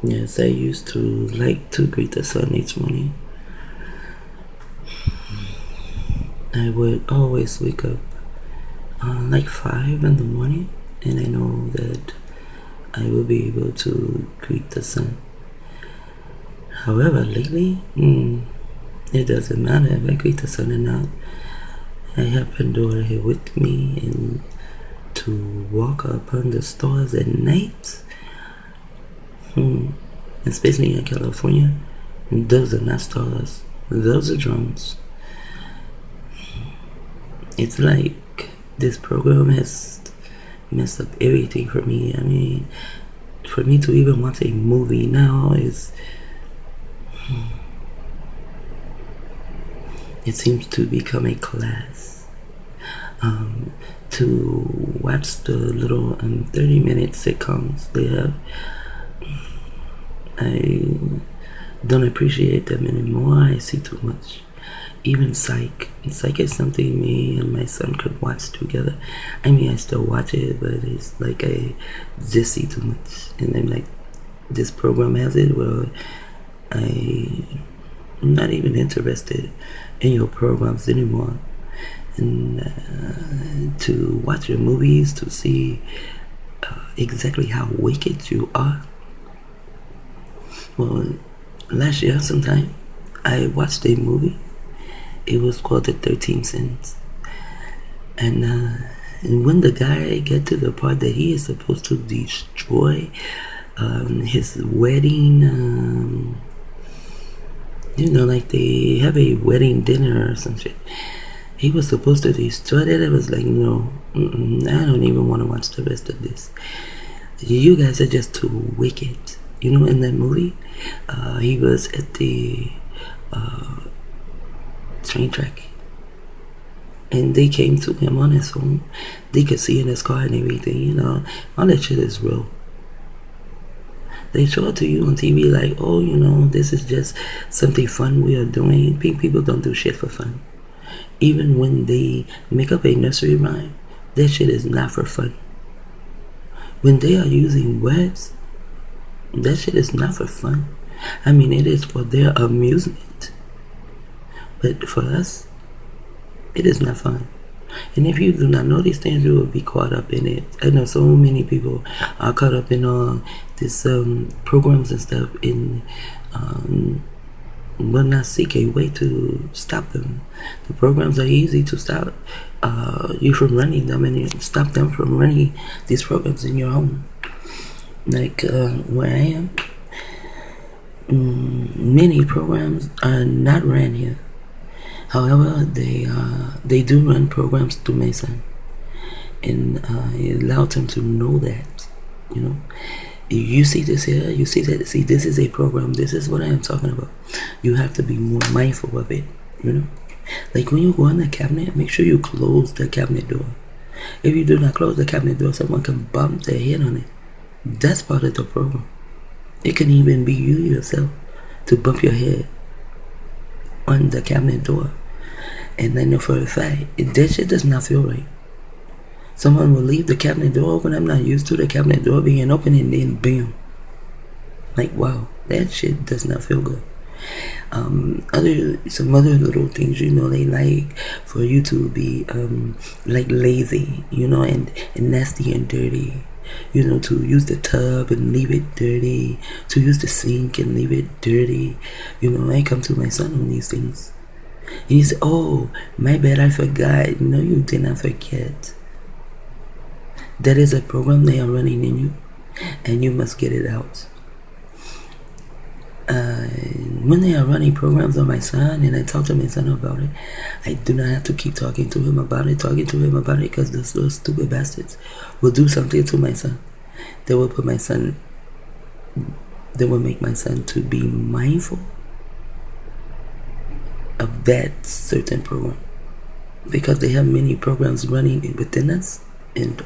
Yes, I used to like to greet the sun each morning. I would always wake up like 5 in the morning, and I know that I will be able to greet the sun. However, lately, it doesn't matter if I greet the sun or not. I have Pandora here with me, and to walk upon the stars at night, especially in California, those are not stars, those are drones. It's like this program has messed up everything for me. I mean, for me to even watch a movie now is, it seems to become a class. To watch the little 30-minute sitcoms they have, I don't appreciate them anymore. I see too much. Even Psych. Psych is something me and my son could watch together. I mean, I still watch it, but it's like I just see too much. And I'm like, this program has it, well, I'm not even interested in your programs anymore. And to watch your movies, to see exactly how wicked you are. Well, last year sometime, I watched a movie. It was called The 13 Sins. And when the guy get to the part that he is supposed to destroy his wedding, like they have a wedding dinner or some shit. He was supposed to destroy that. I was like, no, I don't even want to watch the rest of this. You guys are just too wicked. In that movie, he was at the train track, and they came to him on his phone. They could see in his car and everything. All that shit is real. They show it to you on TV like, oh, this is just something fun we are doing. People don't do shit for fun. Even when they make up a nursery rhyme, that shit is not for fun. When they are using words, that shit is not for fun. I mean, it is for their amusement. But for us, it is not fun. And if you do not know these things, you will be caught up in it. I know so many people are caught up in all these programs and stuff, and will not seek a way to stop them. The programs are easy to stop you from running them, and you stop them from running these programs in your home. Like where I am, many programs are not ran here. However, they do run programs through my son, and it allows him to know that, you see this here, you see that. See, this is a program. This is what I am talking about. You have to be more mindful of it. Like when you go in the cabinet, make sure you close the cabinet door. If you do not close the cabinet door, someone can bump their head on it. That's part of the program. It can even be you yourself to bump your head on the cabinet door. And I know for a fact, that shit does not feel right. Someone will leave the cabinet door open. I'm not used to the cabinet door being open, and then bam. Like, wow, that shit does not feel good. Some other little things, they like for you to be like lazy, and nasty and dirty. To use the tub and leave it dirty, to use the sink and leave it dirty. I come to my son on these things. And he said, oh, my bad, I forgot. No, you did not forget. That is a program they are running in you, and you must get it out. When they are running programs on my son, and I talk to my son about it, I do not have to keep talking to him about it, because those little stupid bastards will do something to my son. They will make my son to be mindful of that certain program, because they have many programs running within us and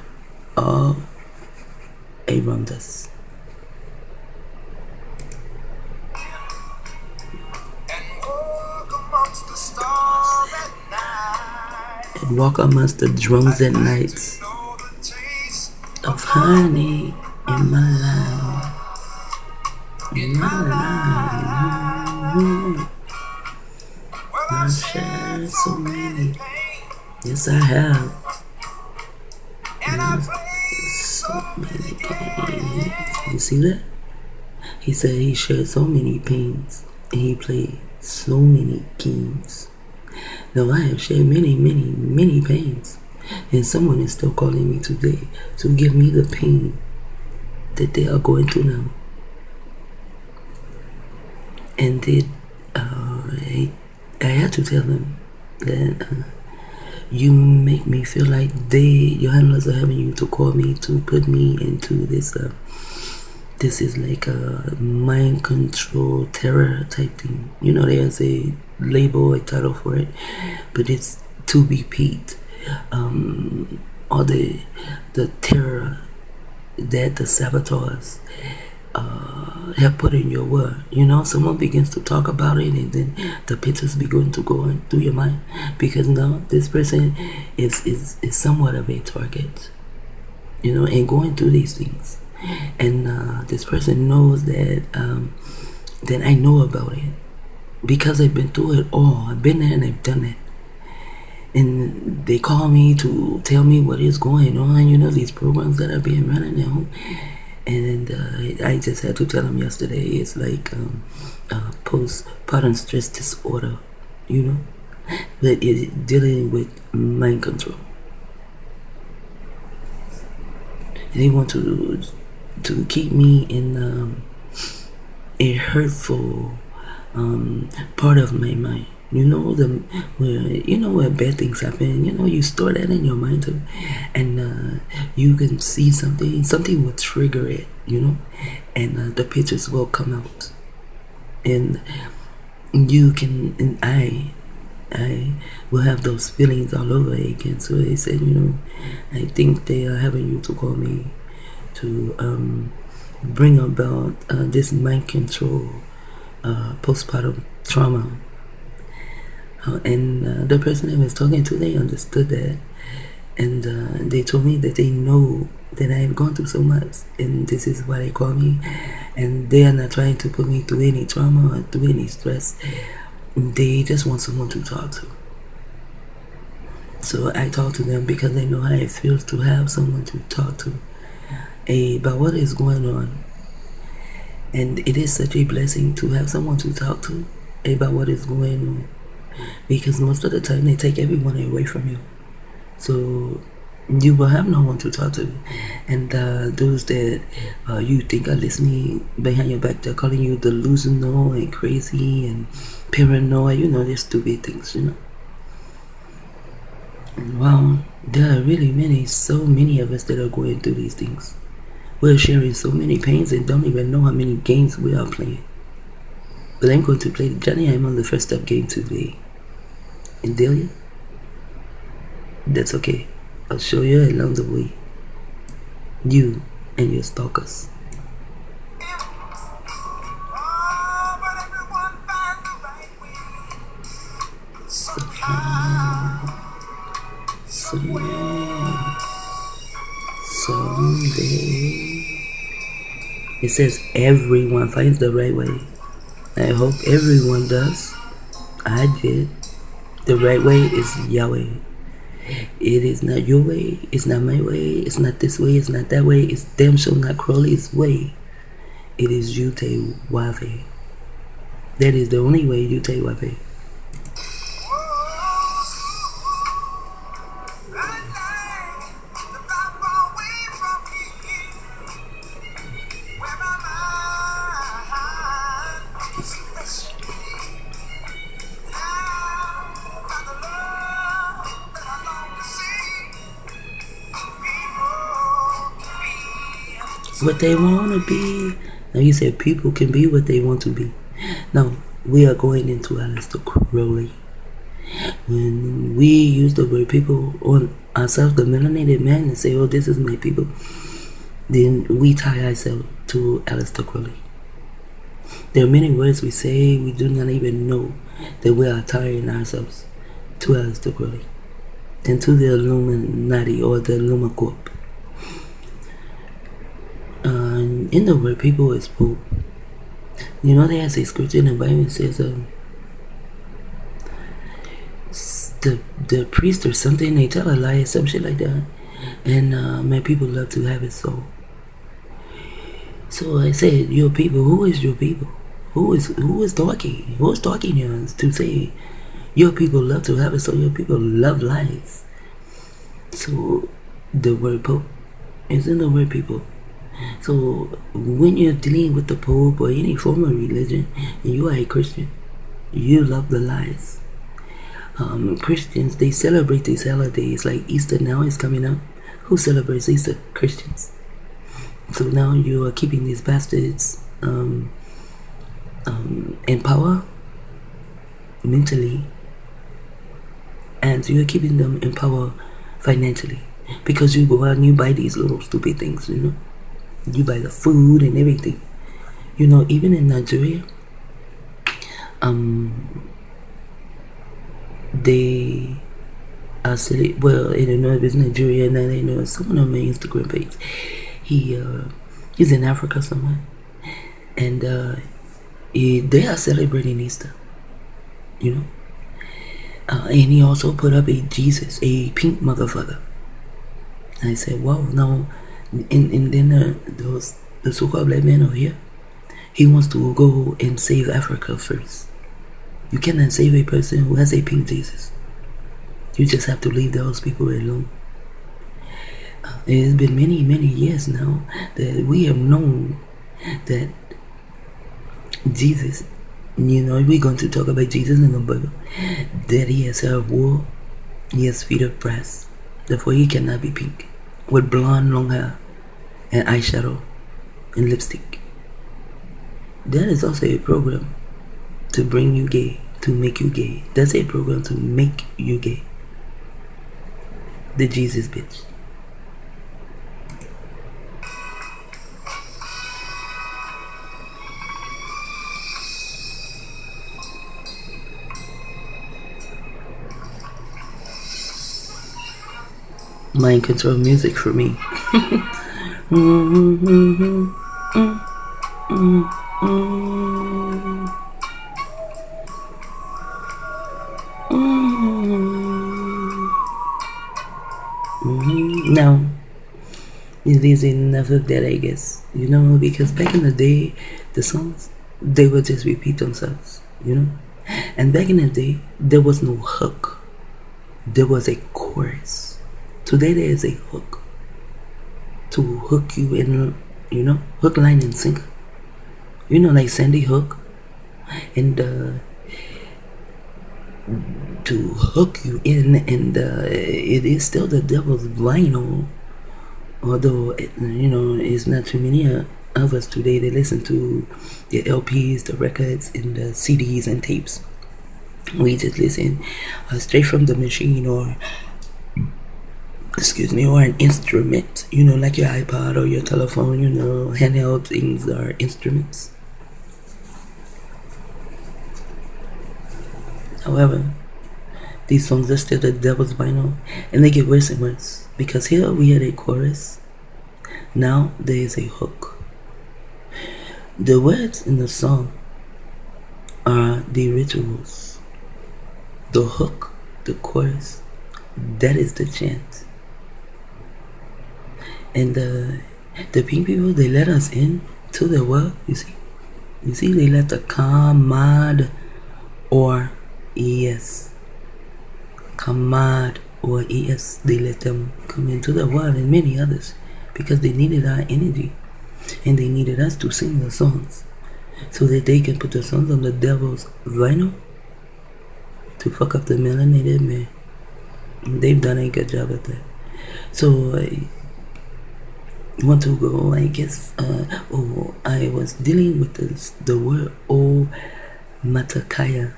all around us. And walk amongst the drums at night of honey in my life. I've shared so many. Yes, I have. So many games. You see that? He said he shared so many pains and he played so many games. Now I have shared many, many, many pains. And someone is still calling me today to give me the pain that they are going through now. And I had to tell them that you make me feel like your handlers are having you to call me to put me into this. This is like a mind control terror type thing. You know, there's a label, a title for it, but it's to repeat all the terror that the saboteurs have put in your word. You know, someone begins to talk about it, and then the pictures begin to go through your mind because now this person is somewhat of a target. You know, and going through these things, and this person knows that that I know about it because I've been through it all. I've been there and I've done it. And they call me to tell me what is going on, you know, these programs that are being run at home. And I just had to tell them yesterday, it's like postpartum stress disorder, you know, but it's dealing with mind control. They want to keep me in a hurtful part of my mind. You know where bad things happen. You know, you store that in your mind too, and you can see something will trigger it. You know, and the pictures will come out, and you can and I will have those feelings all over again. So they said, you know, I think they are having you to call me to bring about this mind control postpartum trauma. And the person I was talking to, they understood that, and they told me that they know that I have gone through so much, and this is why they call me, and they are not trying to put me through any trauma or through any stress. They just want someone to talk to. So I talk to them because I know how it feels to have someone to talk to about what is going on. And it is such a blessing to have someone to talk to about what is going on, because most of the time they take everyone away from you. So you will have no one to talk to. And those that you think are listening behind your back, they're calling you delusional and crazy and paranoid. You know, they're stupid things, you know. And wow, there are really so many of us that are going through these things. We're sharing so many pains and don't even know how many games we are playing. But I'm going to play Johnny. I'm on the first up game today. And Delia, that's okay. I'll show you along the way. You and your stalkers. Someday. It says everyone finds the right way. I hope everyone does. I did. The right way is Yahweh. It is not your way. It's not my way. It's not this way. It's not that way. It's damn sure not Crowley's way. It is Yute Wave. That is the only way, Yute Wave. What they want to be. Now you said people can be what they want to be. Now we are going into Aleister Crowley. When we use the word people on ourselves, the melanated man, and say, oh, this is my people, then we tie ourselves to Aleister Crowley. There are many words we say we do not even know that we are tying ourselves to Aleister Crowley and to the Illuminati or the Illumicorp. In the word people is Pope. They have a scripture in the Bible that says the priest or something, they tell a lie or some shit like that, and man, people love to have it so. So I said, your people. Who is your people? Who is talking? Who's talking here to say your people love to have it so? Your people love lies. So the word Pope isn't the word people. So when you're dealing with the Pope or any form of religion, and you are a Christian, you love the lies. Christians, they celebrate these holidays like Easter now is coming up. Who celebrates Easter? Christians. So now you are keeping these bastards in power mentally, and you're keeping them in power financially, because you go out and you buy these little stupid things, you buy the food and everything. Even in Nigeria, they are silly. Well, I don't know if it's Nigeria, and I know someone on my Instagram page. He's in Africa somewhere, and they are celebrating Easter, and he also put up a Jesus, a pink motherfucker. And I said, wow. Now, and then the so-called black man over here, he wants to go and save Africa first. You cannot save a person who has a pink Jesus. You just have to leave those people alone. It's been many, many years now that we have known that Jesus, we're going to talk about Jesus in the Bible, that he has a war, he has feet of brass, therefore he cannot be pink, with blonde long hair and eyeshadow and lipstick. That is also a program to bring you gay, to make you gay. That's a program to make you gay. The Jesus bitch. Mind control music for me. Now, it is enough of that, I guess. Because back in the day, the songs, they would just repeat themselves, And back in the day, there was no hook. There was a chorus. Today there is a hook to hook you in, hook, line, and sinker. Like Sandy Hook, and to hook you in, and it is still the devil's vinyl. Although it's not too many of us today that listen to the LPs, the records, and the CDs and tapes. We just listen straight from the machine, or an instrument, like your iPod or your telephone, handheld things are instruments. However, these songs are still the devil's vinyl, and they get worse and worse, because here we had a chorus, now there is a hook. The words in the song are the rituals. The hook, the chorus, that is the chant. And the pink people, they let us in to the world. You see, they let the Kamad or ES, they let them come into the world, and many others, because they needed our energy, and they needed us to sing the songs, so that they can put the songs on the devil's vinyl to fuck up the melanated man. They've done a good job at that. So I want to go, I guess. I was dealing with the word Matakaya,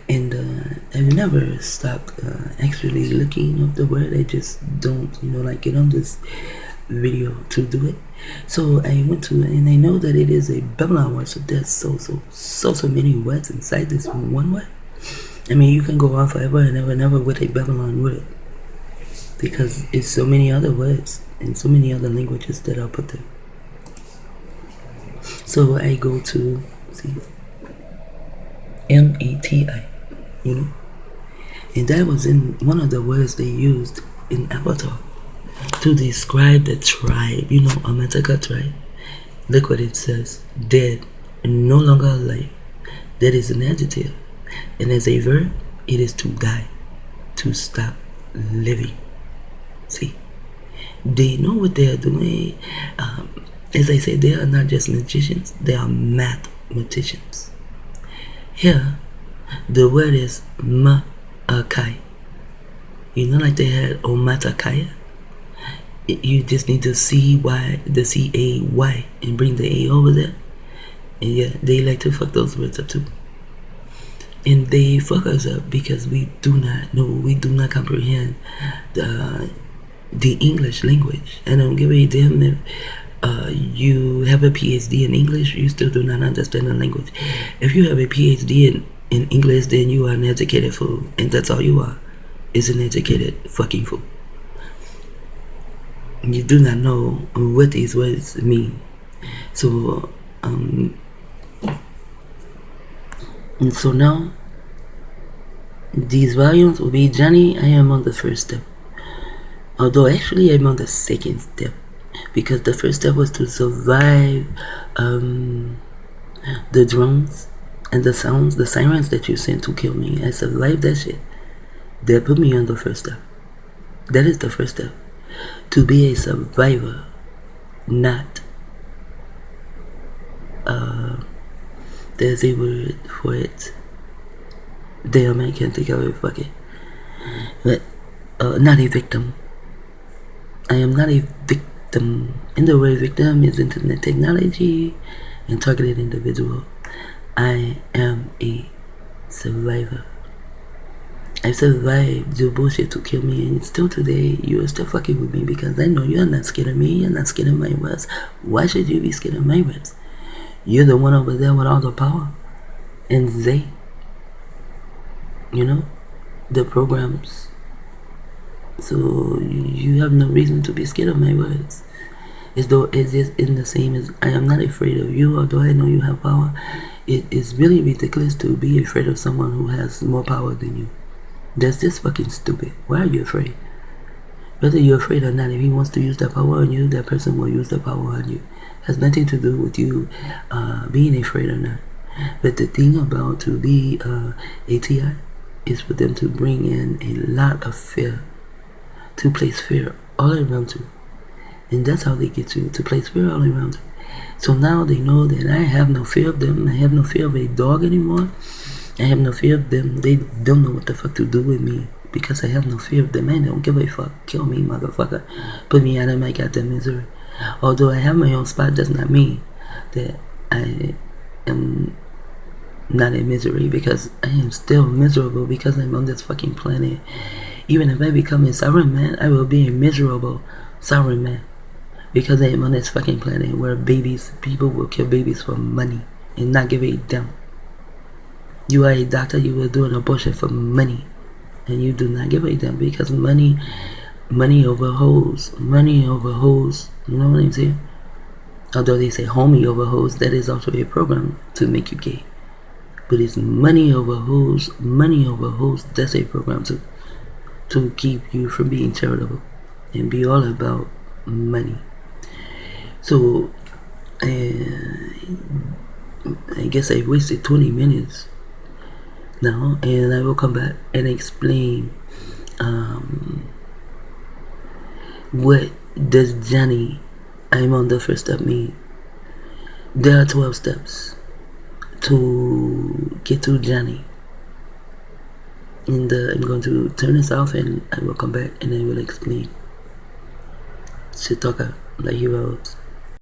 and I've never stopped actually looking up the word. I just don't get on this video to do it. So I went to, and I know that it is a Babylon word, so there's so many words inside this one word. I mean, you can go on forever and never with a Babylon word, because it's so many other words and so many other languages that are put there. So I go to See? M-A-T-I, you know? And that was in one of the words they used in Avatar to describe the tribe, you know, Amataka tribe. Look what it says. Dead, no longer alive. That is an adjective. And as a verb, it is to die, to stop living. See? They know what they are doing. As I said, they are not just magicians, they are mathematicians. Here, the word is ma'akai. You know, like they had omatakaya? You just need to C-Y, the C-A-Y, and bring the A over there. And yeah, they like to fuck those words up too. And they fuck us up because we do not know, we do not comprehend the English language. I don't give a damn if you have a PhD in English, you still do not understand the language. If you have a PhD in English, then you are an educated fool, and that's all you are, is an educated fucking fool. You do not know what these words mean. So, and so now, these volumes will be JohNn-y, I am on the first step. Although actually I'm on the second step, because the first step was to survive the drones and the sounds, the sirens that you sent to kill me. I survived that shit. That put me on the first step. That is the first step. To be a survivor, not there's a word for it. Damn, I can't think of it. Fuck it. But not a victim. I am not a victim. And the word victim is internet technology and targeted individual. I am a survivor. I survived your bullshit to kill me, and still today you are still fucking with me because I know you're not scared of me, you're not scared of my words. Why should you be scared of my words? You're the one over there with all the power. And they, you know, the programs. So you have no reason to be scared of my words. As though it's just in the same as I am not afraid of you, although I know you have power. It is really ridiculous to be afraid of someone who has more power than you. That's just fucking stupid. Why are you afraid? Whether you're afraid or not, if he wants to use that power on you, that person will use the power on you. It has nothing to do with you being afraid or not. But the thing about to be ATI is for them to bring in a lot of fear, to place fear all around you. And that's how they get you, to place fear all around you. So now they know that I have no fear of them. I have no fear of a dog anymore. I have no fear of them. They don't know what the fuck to do with me because I have no fear of them. I don't give a fuck. Kill me, motherfucker. Put me out of my goddamn misery. Although I have my own spot, does not mean that I am not in misery, because I am still miserable because I'm on this fucking planet. Even if I become a sovereign man, I will be a miserable sovereign man because I am on this fucking planet where people will kill babies for money and not give a damn. You are a doctor, you will do an abortion for money, and you do not give a damn because money over hoes. Money over hoes. You know what I'm saying? Although they say homie over hoes, that is also a program to make you gay. But it's money over hoes. Money over hoes. That's a program to keep you from being charitable and be all about money. So I guess I wasted 20 minutes now, and I will come back and explain what does JohNn-y I'm on the first step mean. There are 12 steps to get to JohNn-y, and I'm going to turn this off and I will come back and I will explain. Shit talker like heroes.